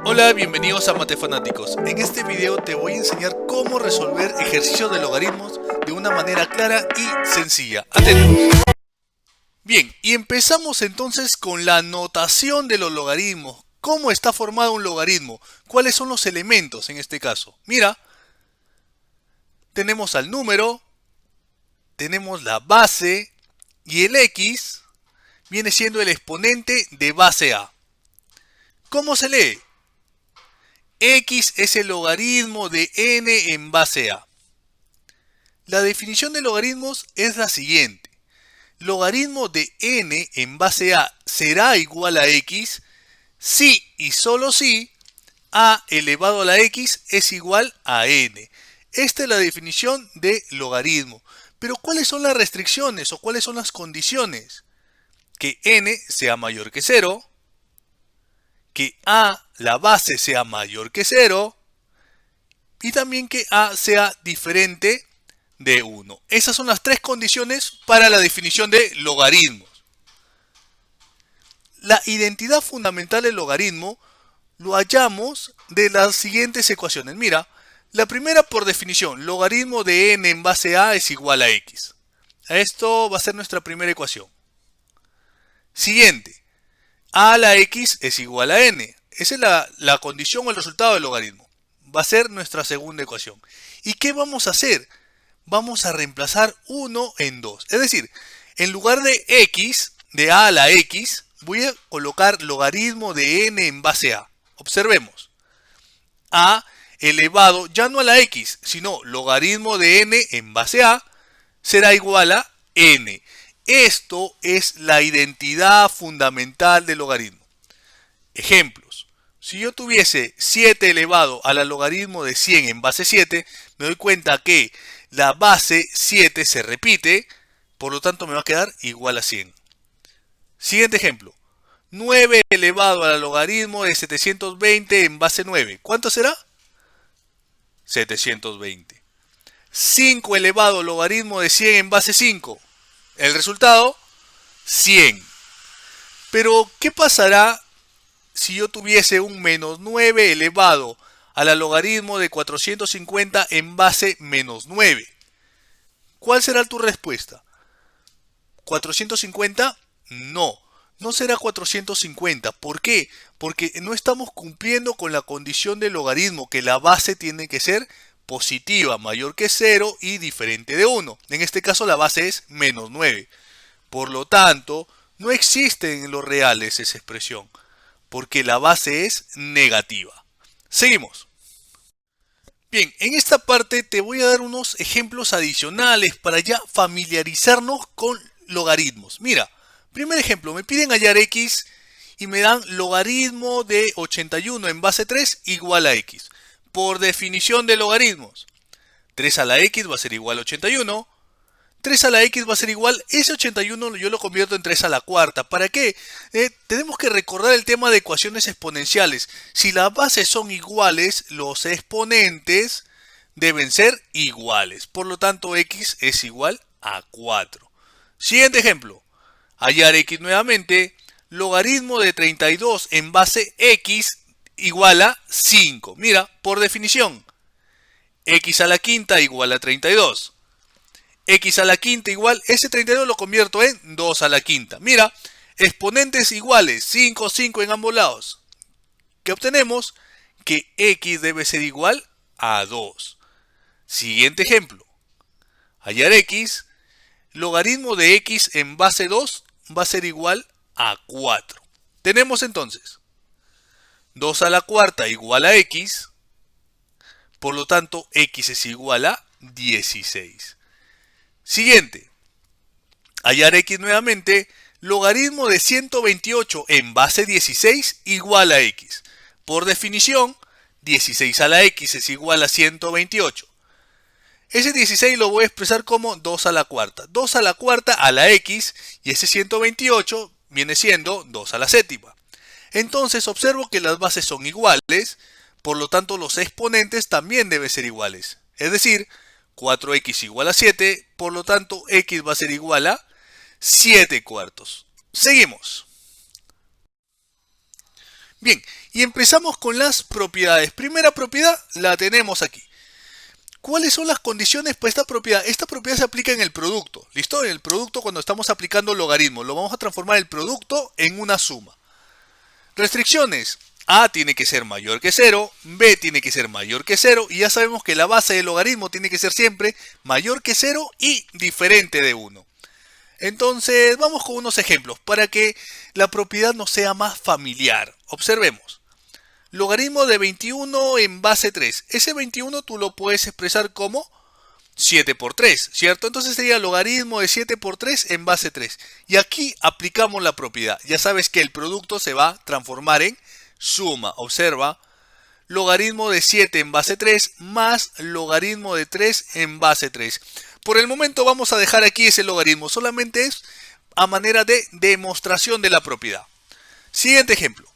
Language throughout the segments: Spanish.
Hola, bienvenidos a Matefanáticos. En este video te voy a enseñar cómo resolver ejercicios de logaritmos de una manera clara y sencilla. Atentos. Bien, y empezamos entonces con la notación de los logaritmos. ¿Cómo está formado un logaritmo? ¿Cuáles son los elementos en este caso? Mira, tenemos al número, tenemos la base y el x viene siendo el exponente de base a. ¿Cómo se lee? X es el logaritmo de n en base a. La definición de logaritmos es la siguiente. Logaritmo de n en base a será igual a x si y solo si a elevado a la x es igual a n. Esta es la definición de logaritmo. Pero ¿cuáles son las restricciones o cuáles son las condiciones? Que n sea mayor que 0, que a, la base, sea mayor que 0 y también que a sea diferente de 1. Esas son las tres condiciones para la definición de logaritmos. La identidad fundamental del logaritmo lo hallamos de las siguientes ecuaciones. Mira, la primera por definición, logaritmo de n en base a es igual a x. Esto va a ser nuestra primera ecuación. Siguiente, a a la x es igual a n. Esa es la condición o el resultado del logaritmo. Va a ser nuestra segunda ecuación. ¿Y qué vamos a hacer? Vamos a reemplazar 1 en 2. Es decir, en lugar de x, de a la x, voy a colocar logaritmo de n en base a. Observemos. A elevado ya no a la x, sino logaritmo de n en base a será igual a n. Esto es la identidad fundamental del logaritmo. Ejemplos. Si yo tuviese 7 elevado a la logaritmo de 100 en base 7, me doy cuenta que la base 7 se repite, por lo tanto me va a quedar igual a 100. Siguiente ejemplo. 9 elevado a la logaritmo de 720 en base 9. ¿Cuánto será? 720. 5 elevado al logaritmo de 100 en base 5. El resultado, 100. Pero, ¿qué pasará si yo tuviese un menos 9 elevado a la logaritmo de 450 en base menos 9? ¿Cuál será tu respuesta? ¿450? No, no será 450. ¿Por qué? Porque no estamos cumpliendo con la condición del logaritmo, que la base tiene que ser positiva, mayor que 0 y diferente de 1. En este caso la base es menos 9. Por lo tanto, no existe en los reales esa expresión, porque la base es negativa. Seguimos. Bien, en esta parte te voy a dar unos ejemplos adicionales para ya familiarizarnos con logaritmos. Mira, primer ejemplo, me piden hallar x y me dan logaritmo de 81 en base 3 igual a x. Por definición de logaritmos, 3 a la x va a ser igual a 81. 3 a la x va a ser igual, ese 81 yo lo convierto en 3 a la cuarta. ¿Para qué? Tenemos que recordar el tema de ecuaciones exponenciales. Si las bases son iguales, los exponentes deben ser iguales. Por lo tanto, x es igual a 4. Siguiente ejemplo. Hallar x nuevamente. Logaritmo de 32 en base x igual a 5. Mira, por definición, x a la quinta igual a 32. X a la quinta igual, ese 32 lo convierto en 2 a la quinta. Mira, exponentes iguales, 5, 5 en ambos lados. ¿Qué obtenemos? Que x debe ser igual a 2. Siguiente ejemplo. Hallar x, logaritmo de x en base 2 va a ser igual a 4. Tenemos entonces 2 a la cuarta igual a x, por lo tanto x es igual a 16. Siguiente. Hallar x nuevamente, logaritmo de 128 en base 16 igual a x. Por definición, 16 a la x es igual a 128. Ese 16 lo voy a expresar como 2 a la cuarta. 2 a la cuarta a la x y ese 128 viene siendo 2 a la séptima. Entonces observo que las bases son iguales, por lo tanto los exponentes también deben ser iguales. Es decir, 4x igual a 7, por lo tanto x va a ser igual a 7 cuartos. Seguimos. Bien, Y empezamos con las propiedades. Primera propiedad la tenemos aquí. ¿Cuáles son las condiciones para esta propiedad? Esta propiedad se aplica en el producto. ¿Listo? En el producto cuando estamos aplicando logaritmo. Lo vamos a transformar el producto en una suma. Restricciones. A tiene que ser mayor que 0, B tiene que ser mayor que 0 y ya sabemos que la base del logaritmo tiene que ser siempre mayor que 0 y diferente de 1. Entonces vamos con unos ejemplos para que la propiedad nos sea más familiar. Observemos. Logaritmo de 21 en base 3. Ese 21 tú lo puedes expresar como 7 por 3, ¿cierto? Entonces sería logaritmo de 7 por 3 en base 3. Y aquí aplicamos la propiedad. Ya sabes que el producto se va a transformar en suma. Observa, logaritmo de 7 en base 3 más logaritmo de 3 en base 3. Por el momento vamos a dejar aquí ese logaritmo. Solamente es a manera de demostración de la propiedad. Siguiente ejemplo.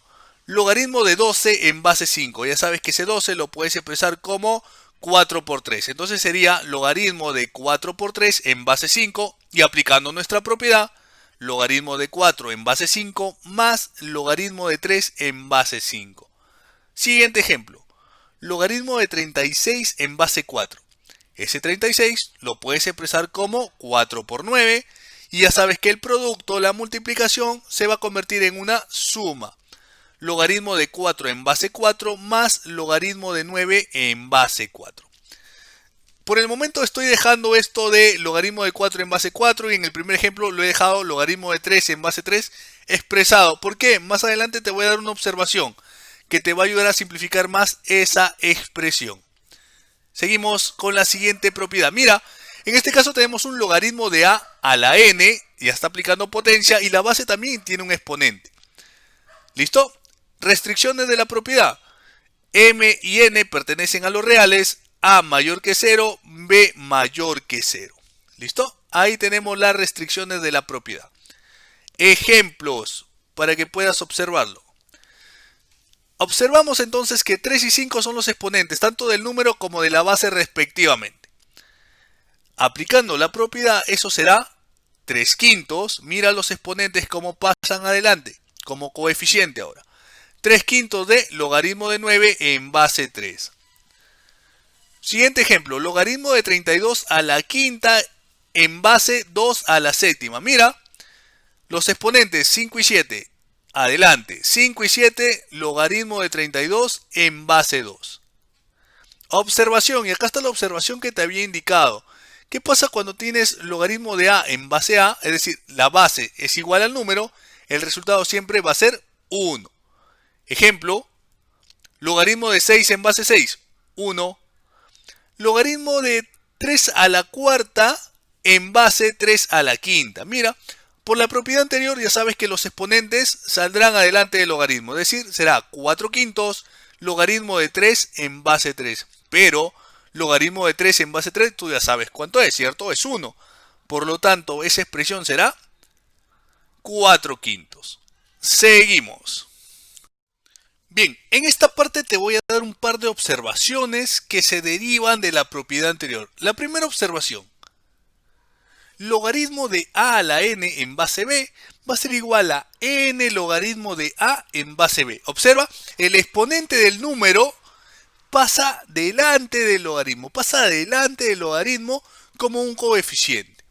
Logaritmo de 12 en base 5. Ya sabes que ese 12 lo puedes expresar como 4 por 3. Entonces sería logaritmo de 4 por 3 en base 5. Y aplicando nuestra propiedad, logaritmo de 4 en base 5 más logaritmo de 3 en base 5. Siguiente ejemplo. Logaritmo de 36 en base 4. Ese 36 lo puedes expresar como 4 por 9. Y ya sabes que el producto, la multiplicación, se va a convertir en una suma. Logaritmo de 4 en base 4 más logaritmo de 9 en base 4. Por el momento estoy dejando esto de logaritmo de 4 en base 4 y en el primer ejemplo lo he dejado logaritmo de 3 en base 3 expresado. ¿Por qué? Más adelante te voy a dar una observación que te va a ayudar a simplificar más esa expresión. Seguimos con la siguiente propiedad. Mira, en este caso tenemos un logaritmo de a la n, ya está aplicando potencia y la base también tiene un exponente. ¿Listo? Restricciones de la propiedad. M y n pertenecen a los reales. A mayor que 0, B mayor que 0. ¿Listo? Ahí tenemos las restricciones de la propiedad. Ejemplos para que puedas observarlo. Observamos entonces que 3 y 5 son los exponentes, tanto del número como de la base respectivamente. Aplicando la propiedad, eso será 3 quintos. Mira los exponentes cómo pasan adelante, como coeficiente ahora. 3 quintos de logaritmo de 9 en base 3. Siguiente ejemplo, logaritmo de 32 a la quinta en base 2 a la séptima. Mira, los exponentes 5 y 7. Adelante, 5 y 7, logaritmo de 32 en base 2. Observación, y acá está la observación que te había indicado. ¿Qué pasa cuando tienes logaritmo de a en base a? Es decir, la base es igual al número, el resultado siempre va a ser 1. Ejemplo, logaritmo de 6 en base 6, 1. Logaritmo de 3 a la cuarta en base 3 a la quinta. Mira, por la propiedad anterior ya sabes que los exponentes saldrán adelante del logaritmo. Es decir, será 4 quintos logaritmo de 3 en base 3. Pero logaritmo de 3 en base 3 tú ya sabes cuánto es, ¿cierto? Es 1. Por lo tanto, esa expresión será 4 quintos. Seguimos. Bien, en esta parte te voy a dar un par de observaciones que se derivan de la propiedad anterior. La primera observación. Logaritmo de a la n en base b va a ser igual a n logaritmo de a en base b. Observa, el exponente del número pasa delante del logaritmo. Pasa delante del logaritmo como un coeficiente.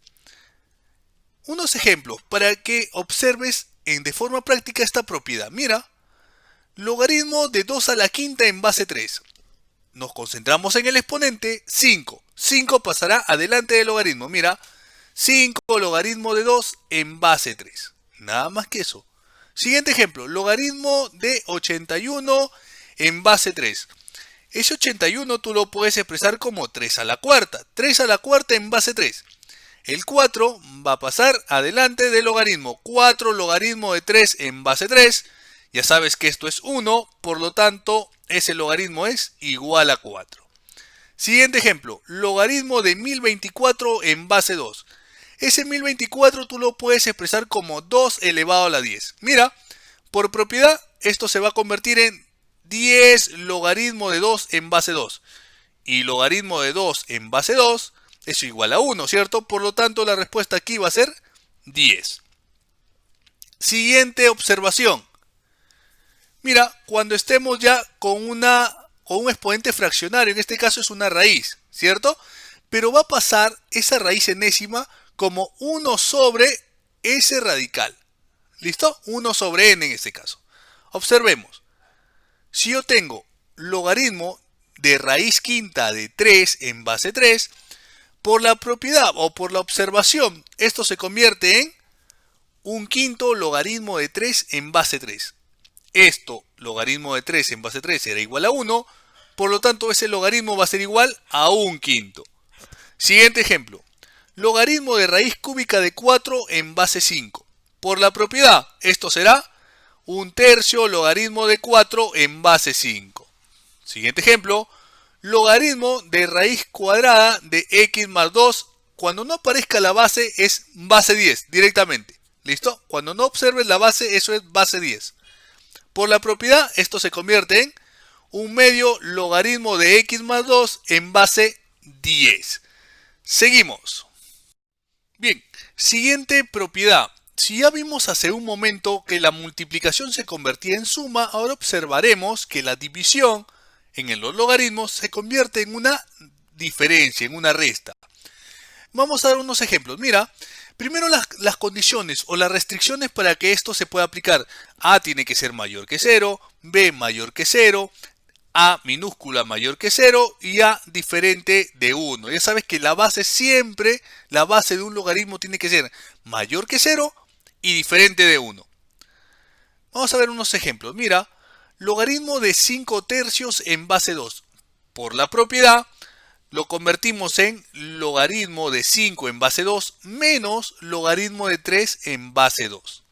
Unos ejemplos para que observes de forma práctica esta propiedad. Mira. Logaritmo de 2 a la quinta en base 3. Nos concentramos en el exponente 5. 5 pasará adelante del logaritmo. Mira, 5 logaritmo de 2 en base 3. Nada más que eso. Siguiente ejemplo, logaritmo de 81 en base 3. Ese 81 tú lo puedes expresar como 3 a la cuarta. 3 a la cuarta en base 3. El 4 va a pasar adelante del logaritmo. 4 logaritmo de 3 en base 3. Ya sabes que esto es 1, por lo tanto, ese logaritmo es igual a 4. Siguiente ejemplo, logaritmo de 1024 en base 2. Ese 1024 tú lo puedes expresar como 2 elevado a la 10. Mira, por propiedad, esto se va a convertir en 10 logaritmo de 2 en base 2. Y logaritmo de 2 en base 2 es igual a 1, ¿cierto? Por lo tanto, la respuesta aquí va a ser 10. Siguiente observación. Mira, cuando estemos ya con un exponente fraccionario, en este caso es una raíz, ¿cierto? Pero va a pasar esa raíz enésima como 1 sobre s radical. ¿Listo? 1 sobre n en este caso. Observemos. Si yo tengo logaritmo de raíz quinta de 3 en base 3, por la propiedad o por la observación, esto se convierte en un quinto logaritmo de 3 en base 3. Esto, logaritmo de 3 en base 3 será igual a 1, por lo tanto ese logaritmo va a ser igual a un quinto. Siguiente ejemplo. Logaritmo de raíz cúbica de 4 en base 5. Por la propiedad, esto será un tercio logaritmo de 4 en base 5. Siguiente ejemplo. Logaritmo de raíz cuadrada de x más 2. Cuando no aparezca la base es base 10 directamente. ¿Listo? Cuando no observes la base, eso es base 10. Por la propiedad, esto se convierte en un medio logaritmo de x más 2 en base 10. Seguimos. Bien, siguiente propiedad. Si ya vimos hace un momento que la multiplicación se convertía en suma, ahora observaremos que la división en los logaritmos se convierte en una diferencia, en una resta. Vamos a dar unos ejemplos. Mira, primero las condiciones o las restricciones para que esto se pueda aplicar. A tiene que ser mayor que 0, B mayor que 0, A minúscula mayor que 0 y A diferente de 1. Ya sabes que la base siempre, la base de un logaritmo tiene que ser mayor que 0 y diferente de 1. Vamos a ver unos ejemplos. Mira, logaritmo de 5 tercios en base 2. Por la propiedad, lo convertimos en logaritmo de 5 en base 2 menos logaritmo de 3 en base 2.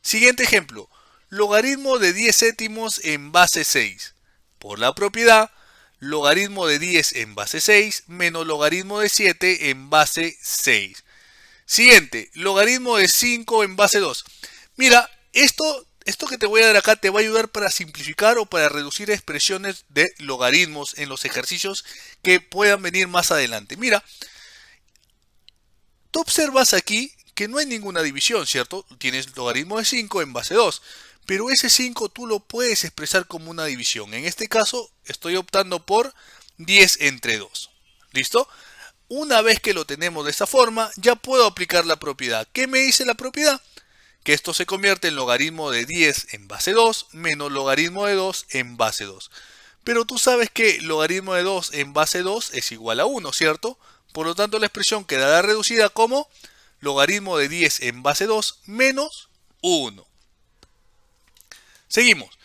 Siguiente ejemplo, logaritmo de 10 séptimos en base 6. Por la propiedad, logaritmo de 10 en base 6 menos logaritmo de 7 en base 6. Siguiente, logaritmo de 5 en base 2. Mira, esto que te voy a dar acá te va a ayudar para simplificar o para reducir expresiones de logaritmos en los ejercicios que puedan venir más adelante. Mira, tú observas aquí que no hay ninguna división, ¿cierto? Tienes logaritmo de 5 en base 2, pero ese 5 tú lo puedes expresar como una división. En este caso estoy optando por 10 entre 2. ¿Listo? Una vez que lo tenemos de esta forma, ya puedo aplicar la propiedad. ¿Qué me dice la propiedad? Que esto se convierte en logaritmo de 10 en base 2 menos logaritmo de 2 en base 2. Pero tú sabes que logaritmo de 2 en base 2 es igual a 1, ¿cierto? Por lo tanto, la expresión quedará reducida como logaritmo de 10 en base 2 menos 1. Seguimos.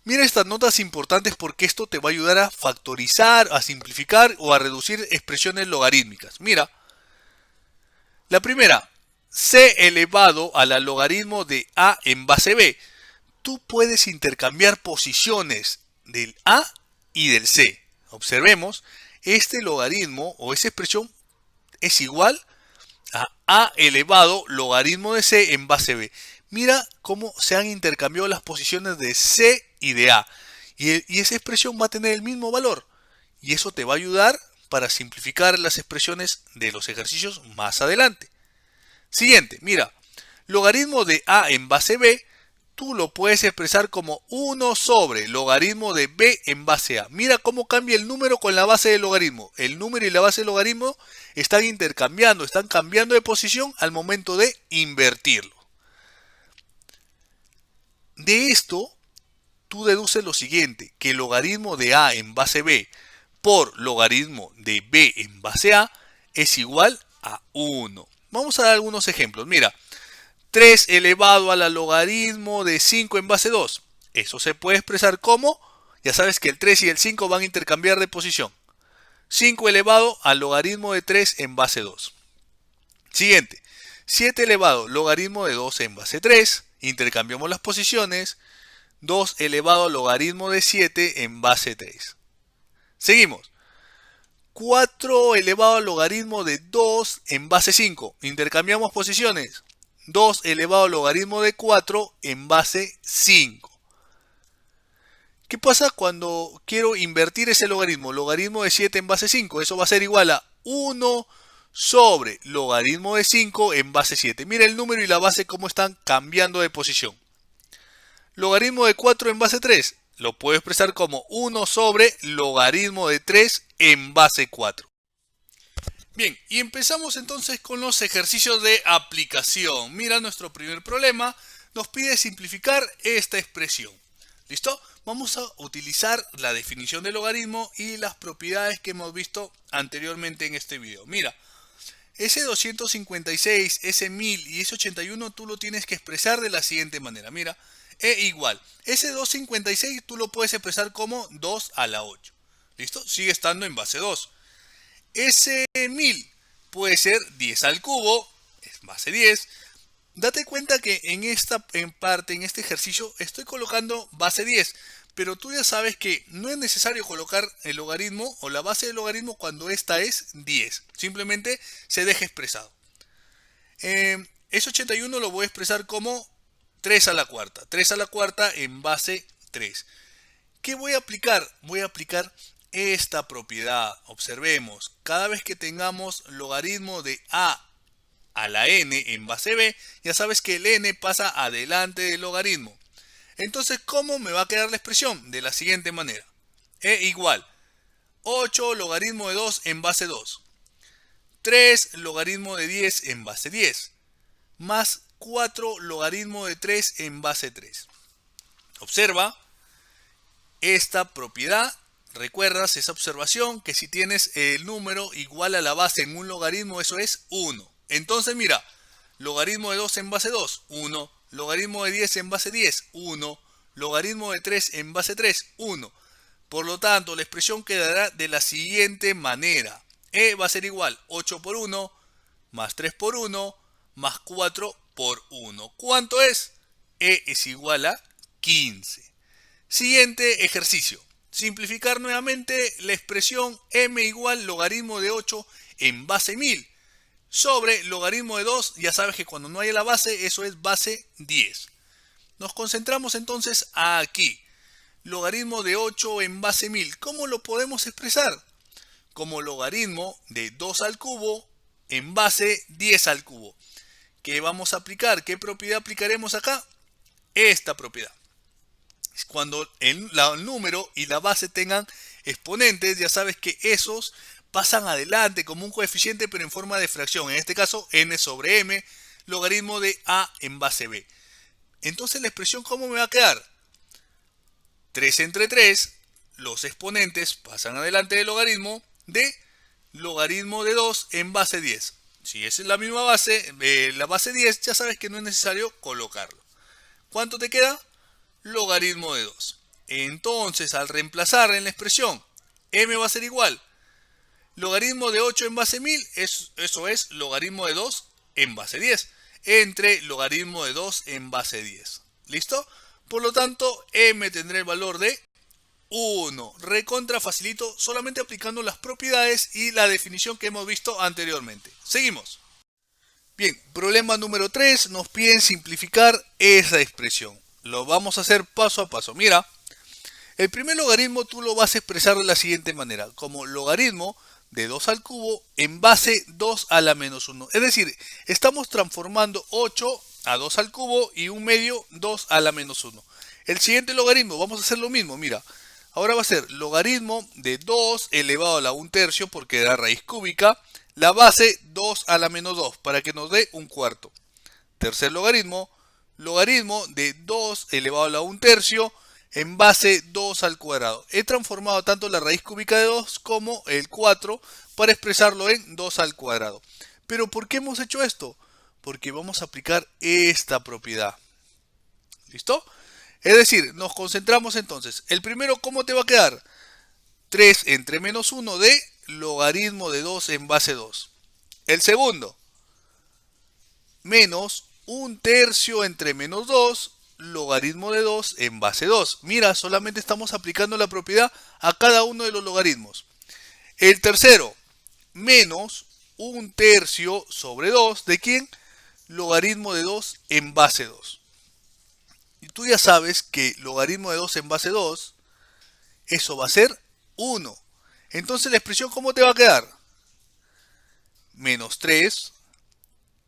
Mira estas notas importantes porque esto te va a ayudar a factorizar, a simplificar o a reducir expresiones logarítmicas. Mira, la primera, c elevado a la logaritmo de a en base b. Tú puedes intercambiar posiciones del a y del c. Observemos, este logaritmo o esa expresión es igual a elevado logaritmo de c en base b. Mira cómo se han intercambiado las posiciones de c y de a. Y esa expresión va a tener el mismo valor. Y eso te va a ayudar para simplificar las expresiones de los ejercicios más adelante. Siguiente, mira, logaritmo de a en base b, tú lo puedes expresar como 1 sobre logaritmo de b en base a. Mira cómo cambia el número con la base del logaritmo. El número y la base del logaritmo están intercambiando, están cambiando de posición al momento de invertirlo. De esto, tú deduces lo siguiente, que el logaritmo de a en base b por logaritmo de b en base a es igual a 1. Vamos a dar algunos ejemplos. Mira, 3 elevado a la logaritmo de 5 en base 2. Eso se puede expresar como, ya sabes que el 3 y el 5 van a intercambiar de posición. 5 elevado al logaritmo de 3 en base 2. Siguiente, 7 elevado logaritmo de 2 en base 3. Intercambiamos las posiciones. 2 elevado al logaritmo de 7 en base 3. Seguimos. 4 elevado al logaritmo de 2 en base 5. Intercambiamos posiciones. 2 elevado al logaritmo de 4 en base 5. ¿Qué pasa cuando quiero invertir ese logaritmo? Logaritmo de 7 en base 5. Eso va a ser igual a 1 sobre logaritmo de 5 en base 7. Mira el número y la base cómo están cambiando de posición. Logaritmo de 4 en base 3. Lo puedo expresar como 1 sobre logaritmo de 3 en base 4. Bien, y empezamos entonces con los ejercicios de aplicación. Mira, nuestro primer problema nos pide simplificar esta expresión. ¿Listo? Vamos a utilizar la definición del logaritmo y las propiedades que hemos visto anteriormente en este video. Mira, ese 256, ese 1000 y ese 81 tú lo tienes que expresar de la siguiente manera. Mira, e igual. Ese 256 tú lo puedes expresar como 2 a la 8. ¿Listo? Sigue estando en base 2. Ese 1000 puede ser 10 al cubo, es base 10. Date cuenta que en este ejercicio, estoy colocando base 10. Pero tú ya sabes que no es necesario colocar el logaritmo o la base del logaritmo cuando esta es 10. Simplemente se deja expresado. Ese 81 lo voy a expresar como 3 a la cuarta. 3 a la cuarta en base 3. ¿Qué voy a aplicar? Voy a aplicar esta propiedad. Observemos, cada vez que tengamos logaritmo de a la n en base b, ya sabes que el n pasa adelante del logaritmo. Entonces, ¿cómo me va a quedar la expresión? De la siguiente manera. E igual 8 logaritmo de 2 en base 2. 3 logaritmo de 10 en base 10. Más 4 logaritmo de 3 en base 3. Observa esta propiedad. ¿Recuerdas esa observación? Que si tienes el número igual a la base en un logaritmo, eso es 1. Entonces mira, logaritmo de 2 en base 2, 1. Logaritmo de 10 en base 10, 1. Logaritmo de 3 en base 3, 1. Por lo tanto, la expresión quedará de la siguiente manera. E va a ser igual 8 por 1, más 3 por 1, más 4 por 1. ¿Cuánto es? E es igual a 15. Siguiente ejercicio. Simplificar nuevamente la expresión m igual logaritmo de 8 en base 1000 sobre logaritmo de 2. Ya sabes que cuando no hay la base, eso es base 10. Nos concentramos entonces aquí. Logaritmo de 8 en base 1000. ¿Cómo lo podemos expresar? Como logaritmo de 2 al cubo en base 10 al cubo. ¿Qué vamos a aplicar? ¿Qué propiedad aplicaremos acá? Esta propiedad. Cuando el número y la base tengan exponentes, ya sabes que esos pasan adelante como un coeficiente, pero en forma de fracción. En este caso, n sobre m, logaritmo de a en base b. Entonces, la expresión, ¿cómo me va a quedar? 3 entre 3, los exponentes pasan adelante del logaritmo de logaritmo de 2 en base 10. Si esa es la misma base, la base 10, ya sabes que no es necesario colocarlo. ¿Cuánto te queda? Logaritmo de 2. Entonces, al reemplazar en la expresión, m va a ser igual. Logaritmo de 8 en base 1000, eso es logaritmo de 2 en base 10. Entre logaritmo de 2 en base 10. ¿Listo? Por lo tanto, m tendrá el valor de 1. Recontra facilito solamente aplicando las propiedades y la definición que hemos visto anteriormente. Seguimos. Bien, problema número 3. Nos piden simplificar esa expresión. Lo vamos a hacer paso a paso. Mira, el primer logaritmo tú lo vas a expresar de la siguiente manera. Como logaritmo de 2 al cubo en base 2 a la menos 1. Es decir, estamos transformando 8 a 2 al cubo y un medio 2 a la menos 1. El siguiente logaritmo, vamos a hacer lo mismo. Mira, ahora va a ser logaritmo de 2 elevado a la 1/3 porque da raíz cúbica. La base 2 a la menos 2 para que nos dé un cuarto. Tercer logaritmo, logaritmo de 2 elevado a la 1/3 en base 2 al cuadrado. He transformado tanto la raíz cúbica de 2 como el 4 para expresarlo en 2 al cuadrado. ¿Pero por qué hemos hecho esto? Porque vamos a aplicar esta propiedad. ¿Listo? Es decir, nos concentramos entonces. El primero, ¿cómo te va a quedar? 3 entre menos 1 de logaritmo de 2 en base 2. El segundo, menos 1/3 entre menos 2 logaritmo de 2 en base 2. Mira, solamente estamos aplicando la propiedad a cada uno de los logaritmos. El tercero, menos 1/3 sobre 2. ¿De quién? Logaritmo de 2 en base 2. Y tú ya sabes que logaritmo de 2 en base 2, eso va a ser 1. Entonces la expresión, ¿cómo te va a quedar? Menos 3,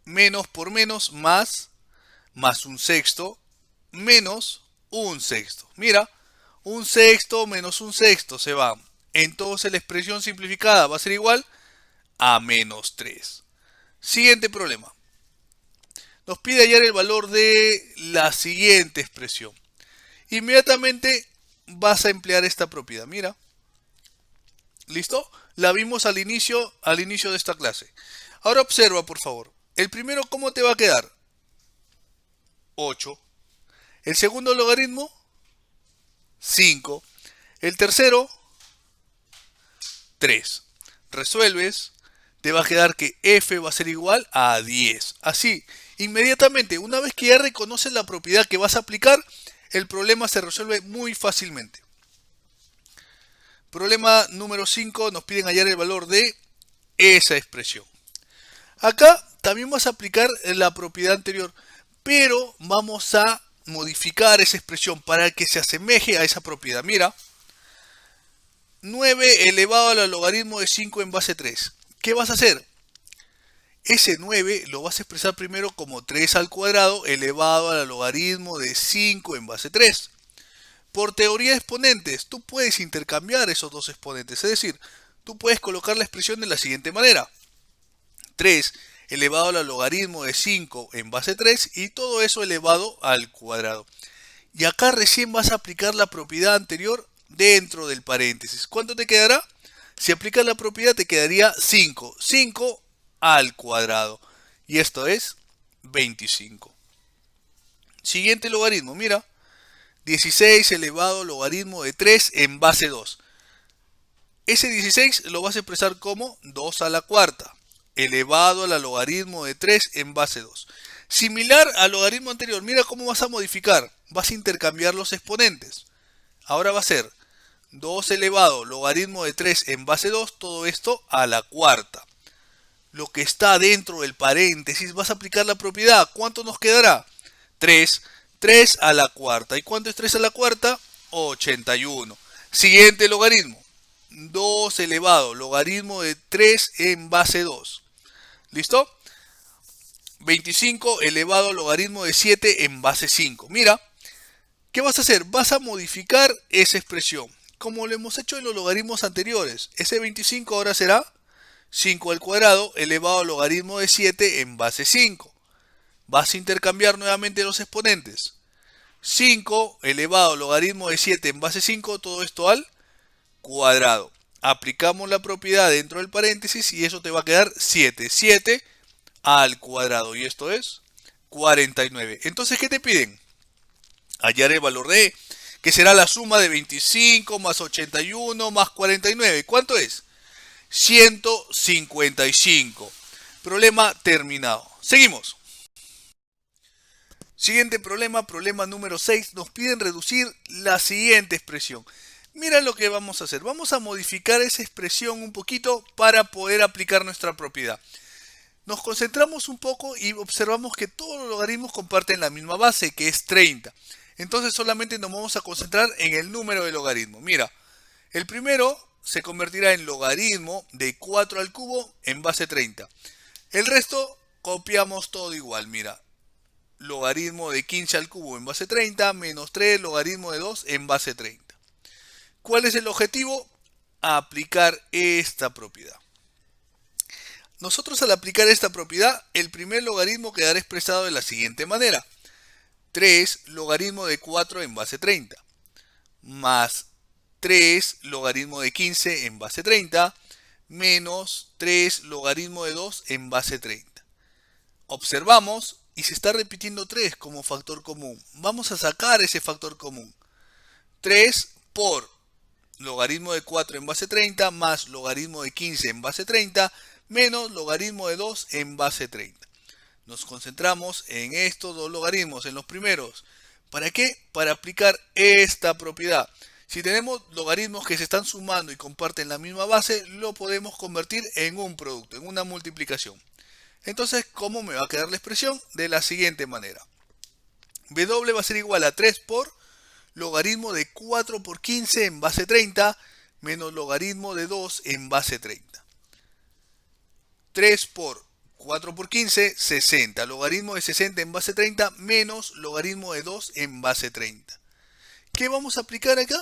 menos por menos, más un sexto, menos un sexto. Mira, un sexto menos un sexto se va. Entonces la expresión simplificada va a ser igual a menos 3. Siguiente problema. Nos pide hallar el valor de la siguiente expresión. Inmediatamente vas a emplear esta propiedad. Mira, ¿listo? La vimos al inicio de esta clase. Ahora observa, por favor. El primero, ¿cómo te va a quedar? 8. El segundo logaritmo, 5. El tercero, 3. Resuelves, te va a quedar que f va a ser igual a 10. Así, inmediatamente, una vez que ya reconoces la propiedad que vas a aplicar, el problema se resuelve muy fácilmente. Problema número 5, nos piden hallar el valor de esa expresión. Acá también vas a aplicar la propiedad anterior, pero vamos a modificar esa expresión para que se asemeje a esa propiedad. Mira, 9 elevado al logaritmo de 5 en base 3. ¿Qué vas a hacer? Ese 9 lo vas a expresar primero como 3 al cuadrado elevado al logaritmo de 5 en base 3. Por teoría de exponentes, tú puedes intercambiar esos dos exponentes. Es decir, tú puedes colocar la expresión de la siguiente manera. 3 elevado al logaritmo de 5 en base 3 y todo eso elevado al cuadrado. Y acá recién vas a aplicar la propiedad anterior dentro del paréntesis. ¿Cuánto te quedará? Si aplicas la propiedad te quedaría 5. 5 al cuadrado. Y esto es 25. Siguiente logaritmo, mira. 16 elevado al logaritmo de 3 en base 2. Ese 16 lo vas a expresar como 2 a la cuarta elevado al logaritmo de 3 en base 2. Similar al logaritmo anterior, mira cómo vas a modificar. Vas a intercambiar los exponentes. Ahora va a ser 2 elevado al logaritmo de 3 en base 2, todo esto a la cuarta. Lo que está dentro del paréntesis, vas a aplicar la propiedad. ¿Cuánto nos quedará? 3. 3 a la cuarta. ¿Y cuánto es 3 a la cuarta? 81. Siguiente logaritmo. 2 elevado al logaritmo de 3 en base 2. ¿Listo? 25 elevado al logaritmo de 7 en base 5. Mira, ¿qué vas a hacer? Vas a modificar esa expresión, como lo hemos hecho en los logaritmos anteriores. Ese 25 ahora será 5 al cuadrado elevado al logaritmo de 7 en base 5. Vas a intercambiar nuevamente los exponentes. 5 elevado al logaritmo de 7 en base 5, todo esto al cuadrado. Aplicamos la propiedad dentro del paréntesis y eso te va a quedar 7. 7 al cuadrado. Y esto es 49. Entonces, ¿qué te piden? Hallar el valor de, que será la suma de 25 más 81 más 49. ¿Cuánto es? 155. Problema terminado. Seguimos. Siguiente problema, problema número 6. Nos piden reducir la siguiente expresión. Mira lo que vamos a hacer. Vamos a modificar esa expresión un poquito para poder aplicar nuestra propiedad. Nos concentramos un poco y observamos que todos los logaritmos comparten la misma base, que es 30. Entonces solamente nos vamos a concentrar en el número de logaritmo. Mira, el primero se convertirá en logaritmo de 4 al cubo en base 30. El resto copiamos todo igual. Mira, logaritmo de 15 al cubo en base 30 menos 3 logaritmo de 2 en base 30. ¿Cuál es el objetivo? Aplicar esta propiedad. Nosotros al aplicar esta propiedad, el primer logaritmo quedará expresado de la siguiente manera. 3 logaritmo de 4 en base 30 más 3 logaritmo de 15 en base 30 menos 3 logaritmo de 2 en base 30. Observamos y se está repitiendo 3 como factor común. Vamos a sacar ese factor común. 3 por logaritmo de 4 en base 30 más logaritmo de 15 en base 30 menos logaritmo de 2 en base 30. Nos concentramos en estos dos logaritmos, en los primeros. ¿Para qué? Para aplicar esta propiedad. Si tenemos logaritmos que se están sumando y comparten la misma base, lo podemos convertir en un producto, en una multiplicación. Entonces, ¿cómo me va a quedar la expresión? De la siguiente manera. W va a ser igual a 3 por logaritmo de 4 por 15 en base 30 menos logaritmo de 2 en base 30. 3 por 4 por 15, 60. Logaritmo de 60 en base 30 menos logaritmo de 2 en base 30. ¿Qué vamos a aplicar acá?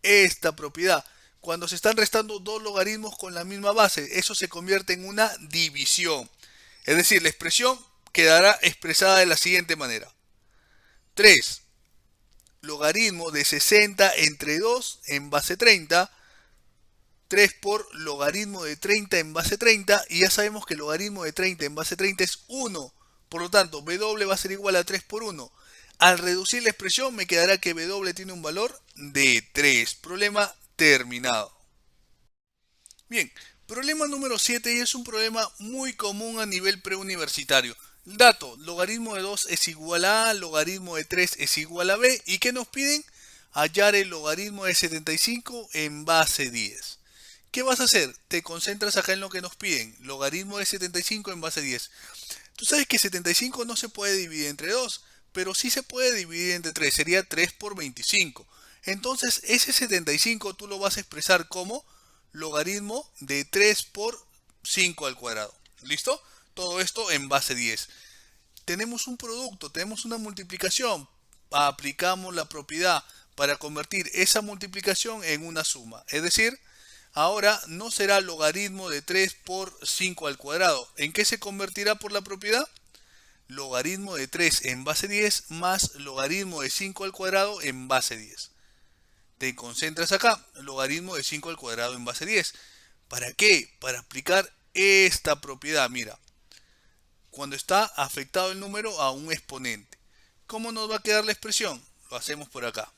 Esta propiedad. Cuando se están restando dos logaritmos con la misma base, eso se convierte en una división. Es decir, la expresión quedará expresada de la siguiente manera. 3 logaritmo de 60 entre 2 en base 30. 3 por logaritmo de 30 en base 30. Y ya sabemos que el logaritmo de 30 en base 30 es 1. Por lo tanto, W va a ser igual a 3 por 1. Al reducir la expresión me quedará que W tiene un valor de 3. Problema terminado. Bien, problema número 7 y es un problema muy común a nivel preuniversitario. Dato, logaritmo de 2 es igual a A, logaritmo de 3 es igual a B. ¿Y qué nos piden? Hallar el logaritmo de 75 en base 10. ¿Qué vas a hacer? Te concentras acá en lo que nos piden. Logaritmo de 75 en base 10. Tú sabes que 75 no se puede dividir entre 2, pero sí se puede dividir entre 3. Sería 3 por 25. Entonces ese 75 tú lo vas a expresar como logaritmo de 3 por 5 al cuadrado. ¿Listo? Todo esto en base 10. Tenemos un producto, tenemos una multiplicación. Aplicamos la propiedad para convertir esa multiplicación en una suma. Es decir, ahora no será logaritmo de 3 por 5 al cuadrado. ¿En qué se convertirá por la propiedad? Logaritmo de 3 en base 10 más logaritmo de 5 al cuadrado en base 10. Te concentras acá, logaritmo de 5 al cuadrado en base 10. ¿Para qué? Para aplicar esta propiedad. Mira, cuando está afectado el número a un exponente. ¿Cómo nos va a quedar la expresión? Lo hacemos por acá.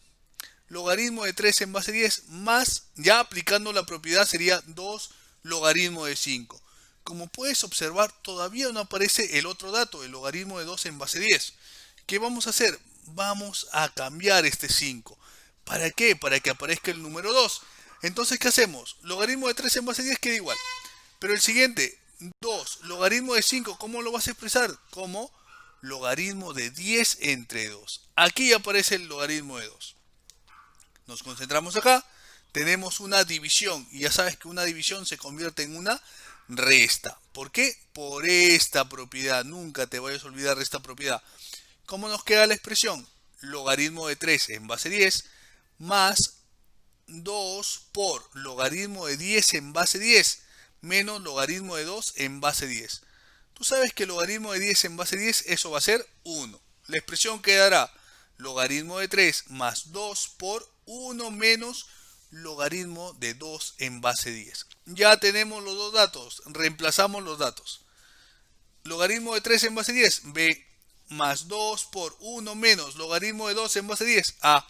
Logaritmo de 3 en base 10 más, ya aplicando la propiedad sería 2 logaritmo de 5. Como puedes observar, todavía no aparece el otro dato, el logaritmo de 2 en base 10. ¿Qué vamos a hacer? Vamos a cambiar este 5. ¿Para qué? Para que aparezca el número 2. Entonces, ¿qué hacemos? Logaritmo de 3 en base 10 queda igual. Pero el siguiente, 2, logaritmo de 5, ¿cómo lo vas a expresar? Como logaritmo de 10 entre 2. Aquí aparece el logaritmo de 2. Nos concentramos acá, tenemos una división y ya sabes que una división se convierte en una resta. ¿Por qué? Por esta propiedad, nunca te vayas a olvidar de esta propiedad. ¿Cómo nos queda la expresión? Logaritmo de 3 en base 10 más 2 por logaritmo de 10 en base 10 menos logaritmo de 2 en base 10. Tú sabes que el logaritmo de 10 en base 10, eso va a ser 1. La expresión quedará logaritmo de 3 más 2 por 1 menos logaritmo de 2 en base 10. Ya tenemos los dos datos, reemplazamos los datos. Logaritmo de 3 en base 10, b, más 2 por 1 menos logaritmo de 2 en base 10, a.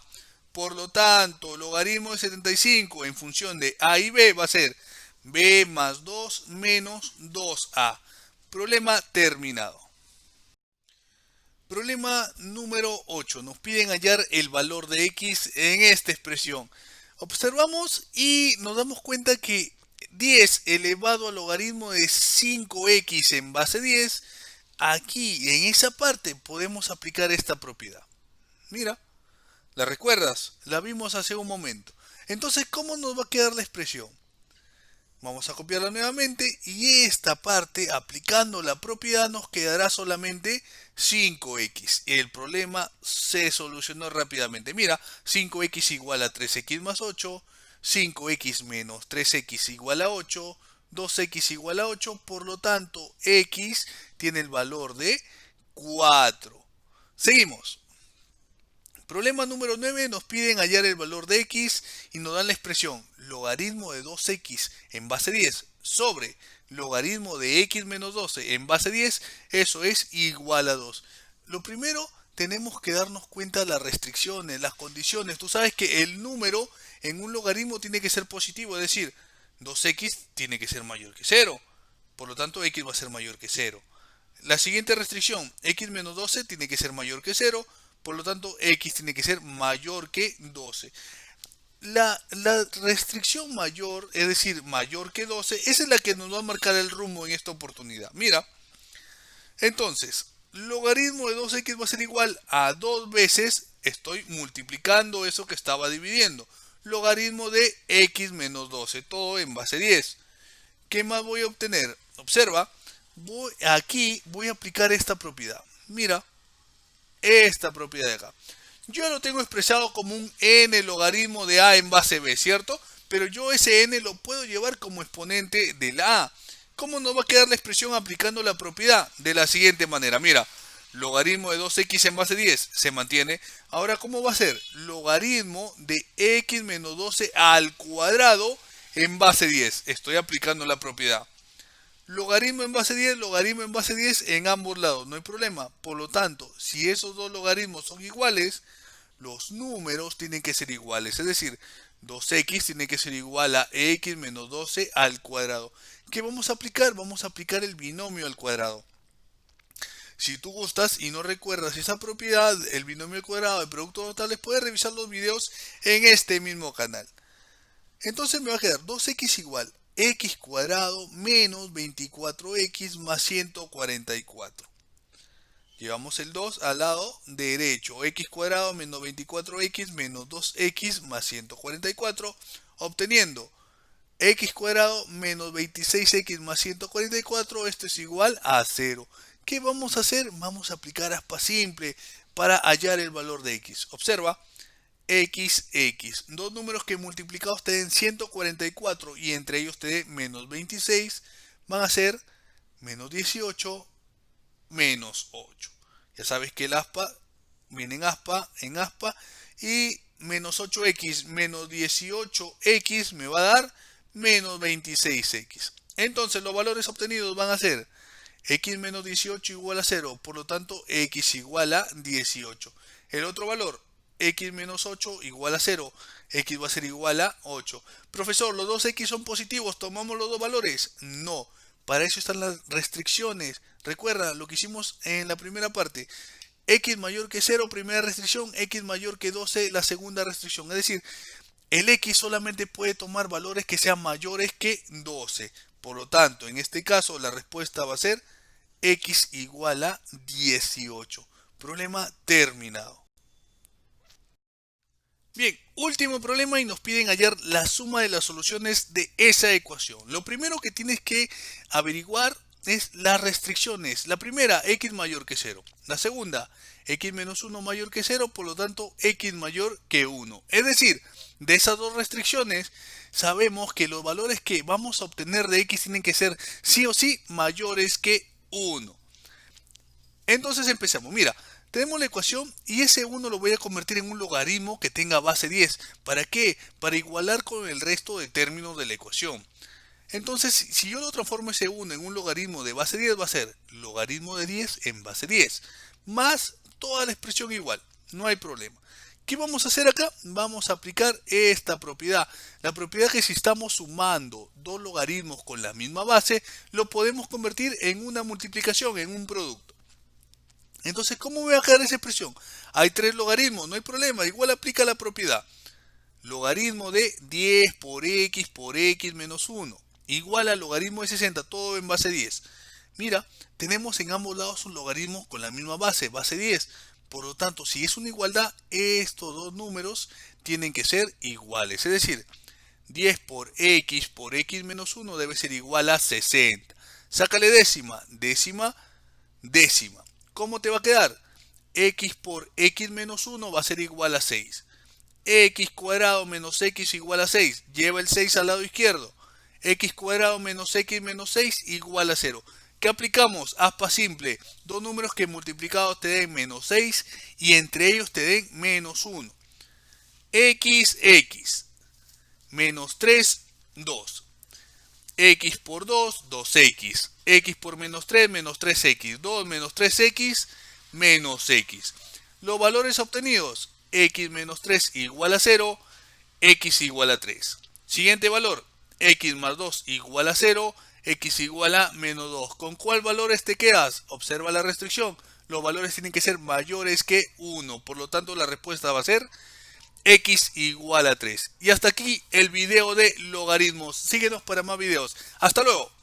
Por lo tanto, logaritmo de 75 en función de a y b va a ser b más 2 menos 2a. Problema terminado. Problema número 8. Nos piden hallar el valor de x en esta expresión. Observamos y nos damos cuenta que 10 elevado al logaritmo de 5x en base 10, aquí en esa parte podemos aplicar esta propiedad. Mira, ¿la recuerdas? La vimos hace un momento. Entonces, ¿cómo nos va a quedar la expresión? Vamos a copiarla nuevamente y esta parte, aplicando la propiedad, nos quedará solamente 5x. El problema se solucionó rápidamente. Mira, 5x igual a 3x más 8, 5x menos 3x igual a 8, 2x igual a 8, por lo tanto, x tiene el valor de 4. Seguimos. Problema número 9, nos piden hallar el valor de x y nos dan la expresión logaritmo de 2x en base 10 sobre logaritmo de x menos 12 en base 10, eso es igual a 2. Lo primero, tenemos que darnos cuenta de las restricciones, las condiciones. Tú sabes que el número en un logaritmo tiene que ser positivo, es decir, 2x tiene que ser mayor que 0, por lo tanto x va a ser mayor que 0. La siguiente restricción, x menos 12 tiene que ser mayor que 0, por lo tanto, x tiene que ser mayor que 12. La restricción mayor, es decir, mayor que 12, esa es la que nos va a marcar el rumbo en esta oportunidad. Mira, entonces, logaritmo de 2x va a ser igual a 2 veces, estoy multiplicando eso que estaba dividiendo, logaritmo de x menos 12, todo en base 10. ¿Qué más voy a obtener? Observa, aquí voy a aplicar esta propiedad. Mira, esta propiedad de acá. Yo lo tengo expresado como un n logaritmo de a en base b, ¿cierto? Pero yo ese n lo puedo llevar como exponente de la a. ¿Cómo nos va a quedar la expresión aplicando la propiedad? De la siguiente manera, mira, logaritmo de 2x en base 10 se mantiene. Ahora, ¿cómo va a ser? Logaritmo de x menos 12 al cuadrado en base 10. Estoy aplicando la propiedad. Logaritmo en base 10, logaritmo en base 10 en ambos lados, no hay problema. Por lo tanto, si esos dos logaritmos son iguales, los números tienen que ser iguales. Es decir, 2x tiene que ser igual a x menos 12 al cuadrado. ¿Qué vamos a aplicar? Vamos a aplicar el binomio al cuadrado. Si tú gustas y no recuerdas esa propiedad, el binomio al cuadrado de productos notables, puedes revisar los videos en este mismo canal. Entonces me va a quedar 2x igual x cuadrado menos 24x más 144. Llevamos el 2 al lado derecho. X cuadrado menos 24x menos 2x más 144. Obteniendo x cuadrado menos 26x más 144. Esto es igual a 0. ¿Qué vamos a hacer? Vamos a aplicar aspa simple para hallar el valor de x. Observa. X. Dos números que multiplicados te den 144 y entre ellos te den menos 26 van a ser menos 18 menos 8. Ya sabes que el aspa viene en aspa y menos 8x menos 18x me va a dar menos 26x. Entonces los valores obtenidos van a ser x menos 18 igual a 0, por lo tanto x igual a 18. El otro valor, x menos 8 igual a 0, x va a ser igual a 8. Profesor, ¿los dos x son positivos? ¿Tomamos los dos valores? No, para eso están las restricciones. Recuerda lo que hicimos en la primera parte. X mayor que 0, primera restricción, x mayor que 12, la segunda restricción. Es decir, el x solamente puede tomar valores que sean mayores que 12. Por lo tanto, en este caso, la respuesta va a ser x igual a 18. Problema terminado. Bien, último problema y nos piden hallar la suma de las soluciones de esa ecuación. Lo primero que tienes que averiguar es las restricciones. La primera, x mayor que 0. La segunda, x menos 1 mayor que 0, por lo tanto x mayor que 1. Es decir, de esas dos restricciones sabemos que los valores que vamos a obtener de x tienen que ser sí o sí mayores que 1. Entonces empezamos. Mira, tenemos la ecuación y ese 1 lo voy a convertir en un logaritmo que tenga base 10. ¿Para qué? Para igualar con el resto de términos de la ecuación. Entonces, si yo lo transformo ese 1 en un logaritmo de base 10, va a ser logaritmo de 10 en base 10. Más toda la expresión igual. No hay problema. ¿Qué vamos a hacer acá? Vamos a aplicar esta propiedad. La propiedad que si estamos sumando dos logaritmos con la misma base, lo podemos convertir en una multiplicación, en un producto. Entonces, ¿cómo voy a quedar esa expresión? Hay tres logaritmos, no hay problema, igual aplica la propiedad. Logaritmo de 10 por x menos 1, igual al logaritmo de 60, todo en base 10. Mira, tenemos en ambos lados un logaritmo con la misma base, base 10. Por lo tanto, si es una igualdad, estos dos números tienen que ser iguales. Es decir, 10 por x menos 1 debe ser igual a 60. Sácale décima, décima, décima. ¿Cómo te va a quedar? X por x menos 1 va a ser igual a 6. X cuadrado menos x igual a 6. Lleva el 6 al lado izquierdo. X cuadrado menos x menos 6 igual a 0. ¿Qué aplicamos? Aspa simple. Dos números que multiplicados te den menos 6 y entre ellos te den menos 1. X menos 3, 2. X por 2, 2x. X por menos 3, menos 3x. 2 menos 3x, menos x. Los valores obtenidos, x menos 3 igual a 0, x igual a 3. Siguiente valor, x más 2 igual a 0, x igual a menos 2. ¿Con cuál valores te quedas? Observa la restricción. Los valores tienen que ser mayores que 1. Por lo tanto, la respuesta va a ser x igual a 3. Y hasta aquí el video de logaritmos. Síguenos para más videos. Hasta luego.